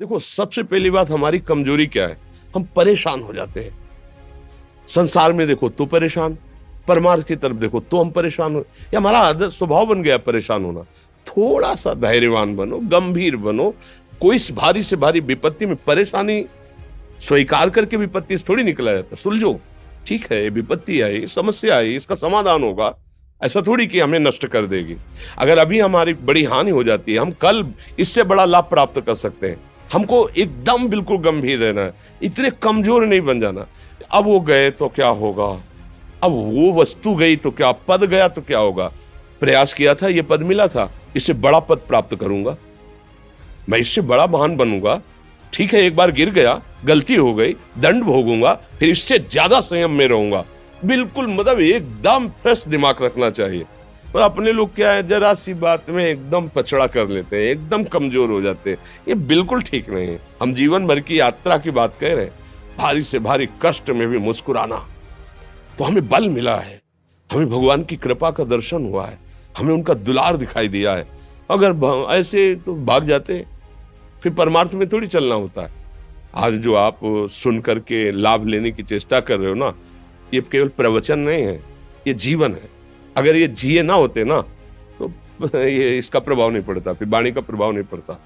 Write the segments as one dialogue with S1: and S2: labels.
S1: देखो, सबसे पहली बात हमारी कमजोरी क्या है? हम परेशान हो जाते हैं। संसार में देखो तो परेशान, परमार्थ की तरफ देखो तो हम परेशान हो, ये हमारा आदत स्वभाव बन गया परेशान होना। थोड़ा सा धैर्यवान बनो, गंभीर बनो। कोई इस भारी से भारी विपत्ति में परेशानी स्वीकार करके विपत्ति से थोड़ी निकला जाता। सुलझो, ठीक है, ये विपत्ति आई, समस्या आई, इसका समाधान होगा। ऐसा थोड़ी कि हमें नष्ट कर देगी। अगर अभी हमारी बड़ी हानि हो जाती है, हम कल इससे बड़ा लाभ प्राप्त कर सकते हैं। हमको एकदम बिल्कुल गंभीर रहना है, इतने कमजोर नहीं बन जाना। अब वो गए तो क्या होगा, अब वो वस्तु गई तो क्या, पद गया तो क्या होगा। प्रयास किया था, ये पद मिला था, इससे बड़ा पद प्राप्त करूंगा, मैं इससे बड़ा महान बनूंगा। ठीक है, एक बार गिर गया, गलती हो गई, दंड भोगूंगा, फिर इससे ज्यादा संयम में रहूंगा। बिल्कुल, मतलब एकदम फ्रेश दिमाग रखना चाहिए। पर अपने लोग क्या है, जरा सी बात में एकदम पछड़ा कर लेते हैं, एकदम कमजोर हो जाते हैं। ये बिल्कुल ठीक नहीं है। हम जीवन भर की यात्रा की बात कह रहे हैं, भारी से भारी कष्ट में भी मुस्कुराना, तो हमें बल मिला है, हमें भगवान की कृपा का दर्शन हुआ है, हमें उनका दुलार दिखाई दिया है। अगर ऐसे तो भाग जाते, फिर परमार्थ में थोड़ी चलना होता है। आज जो आप सुन करके लाभ लेने की चेष्टा कर रहे हो ना, ये केवल प्रवचन नहीं है, ये जीवन है। अगर ये जिए ना होते ना, तो ये इसका प्रभाव नहीं पड़ता, फिर वाणी का प्रभाव नहीं पड़ता।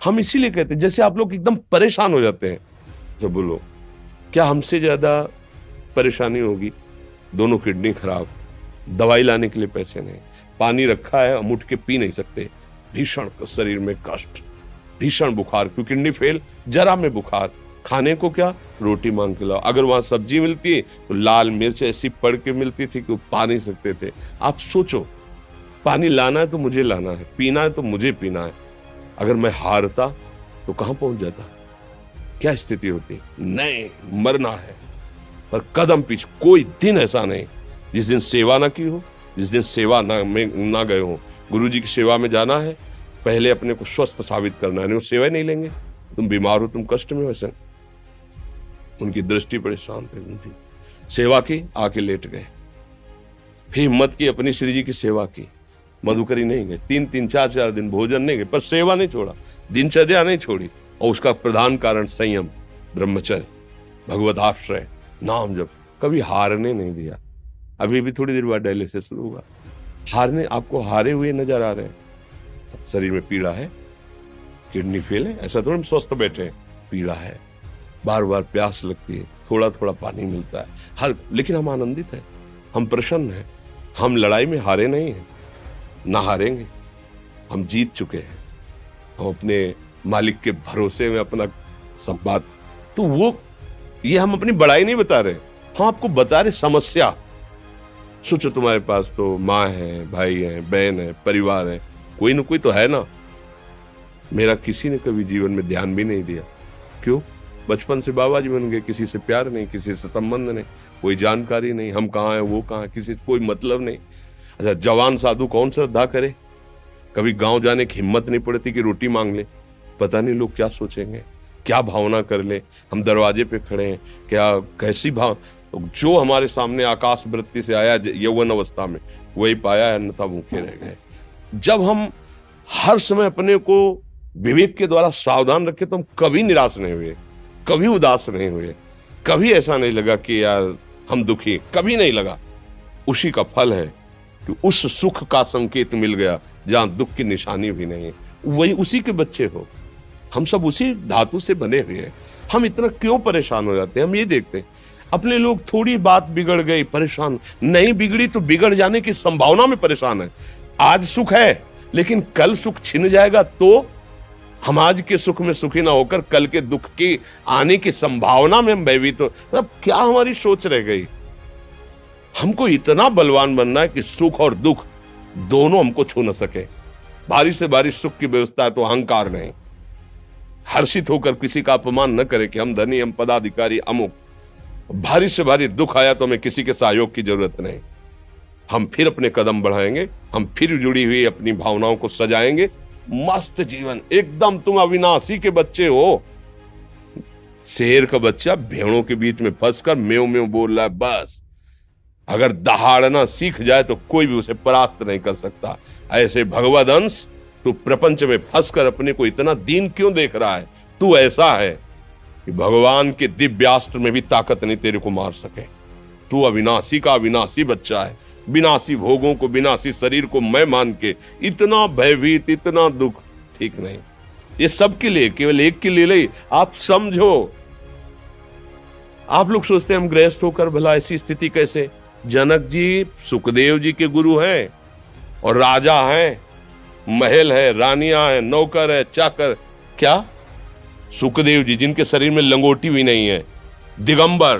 S1: हम इसीलिए कहते हैं, जैसे आप लोग एकदम परेशान हो जाते हैं, तो बोलो क्या हमसे ज्यादा परेशानी होगी? दोनों किडनी खराब, दवाई लाने के लिए पैसे नहीं, पानी रखा है हम उठ के पी नहीं सकते, भीषण शरीर में कष्ट, भीषण बुखार, क्योंकि किडनी फेल, जरा में बुखार, खाने को क्या, रोटी मांग के लाओ। अगर वहां सब्जी मिलती तो लाल मिर्च ऐसी पड़ के मिलती थी कि वो पा नहीं सकते थे। आप सोचो, पानी लाना है तो मुझे लाना है, पीना है तो मुझे पीना है। अगर मैं हारता तो कहां पहुंच जाता, क्या स्थिति होती? नहीं, मरना है, पर कदम पीछे। कोई दिन ऐसा नहीं जिस दिन सेवा ना की हो, जिस दिन सेवा ना गए हो। गुरु जी की सेवा में जाना है, पहले अपने को स्वस्थ साबित करना है, नहीं वो सेवा ही नहीं लेंगे। तुम बीमार हो, तुम कष्ट में, वैसे उनकी दृष्टि बड़े शांत है, उनकी सेवा की, आके लेट गए। फिर हिम्मत की, अपनी श्री जी की सेवा की, मधुकरी नहीं गए, 3-3 4-4 दिन भोजन नहीं गए, पर सेवा नहीं छोड़ा, दिनचर्या नहीं छोड़ी। और उसका प्रधान कारण संयम, ब्रह्मचर्य, भगवत आश्रय, नाम जप, कभी हारने नहीं दिया। अभी भी थोड़ी देर बाद डायलिसिस शुरू होगा, हारने, आपको हारे हुए नजर आ रहे हैं। शरीर में पीड़ा है, किडनी फेल है, ऐसा थोड़ा हम स्वस्थ बैठे हैं, पीड़ा है, बार बार प्यास लगती है, थोड़ा थोड़ा पानी मिलता है, हर, लेकिन हम आनंदित हैं, हम प्रसन्न हैं। हम लड़ाई में हारे नहीं हैं, ना हारेंगे, हम जीत चुके हैं। हम अपने मालिक के भरोसे में अपना सब बात, तो वो, ये हम अपनी बड़ाई नहीं बता रहे, हम आपको बता रहे समस्या। सोचो, तुम्हारे पास तो माँ है, भाई है, बहन है, परिवार है, कोई ना कोई तो है ना। मेरा किसी ने कभी जीवन में ध्यान भी नहीं दिया। क्यों? बचपन से बाबा जी बन गए, किसी से प्यार नहीं, किसी से संबंध नहीं, कोई जानकारी नहीं, हम कहाँ हैं, वो कहाँ है, किसी से कोई मतलब नहीं। अच्छा, जवान साधु कौन श्रद्धा करे? कभी गांव जाने की हिम्मत नहीं पड़ती कि रोटी मांग ले, पता नहीं लोग क्या सोचेंगे, क्या भावना कर ले। हम दरवाजे पे खड़े हैं, क्या कैसी भाव, जो हमारे सामने आकाश वृत्ति से आया यौवन अवस्था में, वही पाया है, अन्यथा भूखे रह गए। जब हम हर समय अपने को विवेक के द्वारा सावधान रखे, तो हम कभी निराश नहीं हुए, कभी उदास नहीं हुए, कभी ऐसा नहीं लगा कि यार हम दुखी, कभी नहीं लगा। उसी का फल है कि उस सुख का संकेत मिल गया जहां दुख की निशानी भी नहीं है। वही उसी के बच्चे हो, हम सब उसी धातु से बने हुए हैं। हम इतना क्यों परेशान हो जाते हैं? हम ये देखते हैं अपने लोग, थोड़ी बात बिगड़ गई परेशान, नहीं बिगड़ी तो बिगड़ जाने की संभावना में परेशान है। आज सुख है, लेकिन कल सुख छिन जाएगा, तो हम आज के सुख में सुखी ना होकर कल के दुख की आने की संभावना में हम भयभीत हो। मतलब क्या हमारी सोच रह गई? हमको इतना बलवान बनना है कि सुख और दुख दोनों हमको छू न सके। भारी से भारी सुख की व्यवस्था है तो अहंकार नहीं, हर्षित होकर किसी का अपमान न करे कि हम धनी, हम पदाधिकारी, अमुक। भारी से भारी दुख आया तो हमें किसी के सहयोग की जरूरत नहीं, हम फिर अपने कदम बढ़ाएंगे, हम फिर जुड़ी हुई अपनी भावनाओं को सजाएंगे। मस्त जीवन, एकदम तुम अविनाशी के बच्चे हो। शेर का बच्चा भेड़ों के बीच में फंसकर म्यों म्यों बोल रहा है, बस अगर दहाड़ना सीख जाए तो कोई भी उसे परास्त नहीं कर सकता। ऐसे भगवद अंश, तू प्रपंच में फंसकर अपने को इतना दीन क्यों देख रहा है? तू ऐसा है कि भगवान के दिव्यास्त्र में भी ताकत नहीं तेरे को मार सके। तू अविनाशी का अविनाशी बच्चा है, विनाशी भोगों को, विनाशी शरीर को मैं मान के इतना भयभीत, इतना दुख ठीक नहीं। ये सबके लिए, केवल एक के लिए नहीं। आप समझो, आप लोग सोचते हैं हम गृहस्थ होकर भला ऐसी स्थिति कैसे। जनक जी सुखदेव जी के गुरु हैं और राजा हैं, महल है, रानियां हैं, नौकर है, चाकर। क्या सुखदेव जी जिनके शरीर में लंगोटी भी नहीं है, दिगंबर,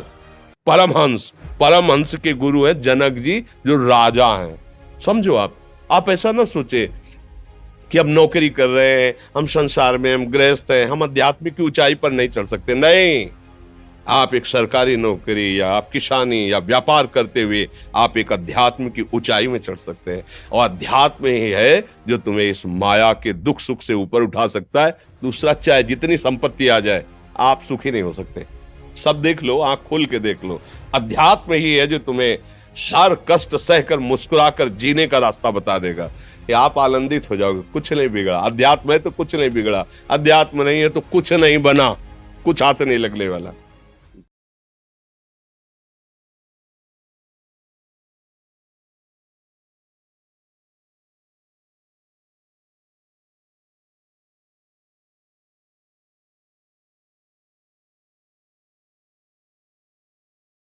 S1: परमहंस के गुरु हैं जनक जी जो राजा हैं। समझो आप ऐसा ना सोचे कि अब नौकरी कर रहे हैं, हम संसार में, हम गृहस्थ हैं, हम आध्यात्मिक की ऊंचाई पर नहीं चढ़ सकते। नहीं, आप एक सरकारी नौकरी या आप किसानी या व्यापार करते हुए आप एक अध्यात्म की ऊंचाई में चढ़ सकते हैं। और अध्यात्म ही है जो तुम्हें इस माया के दुख सुख से ऊपर उठा सकता है। दूसरा, चाहे जितनी संपत्ति आ जाए, आप सुखी नहीं हो सकते। सब देख लो, आंख खोल के देख लो। अध्यात्म ही है जो तुम्हें हर कष्ट सहकर मुस्कुराकर जीने का रास्ता बता देगा कि आप आनंदित हो जाओगे। कुछ नहीं बिगड़ा। अध्यात्म है तो कुछ नहीं बिगड़ा, अध्यात्म नहीं है तो कुछ नहीं बना, कुछ हाथ नहीं लगने वाला।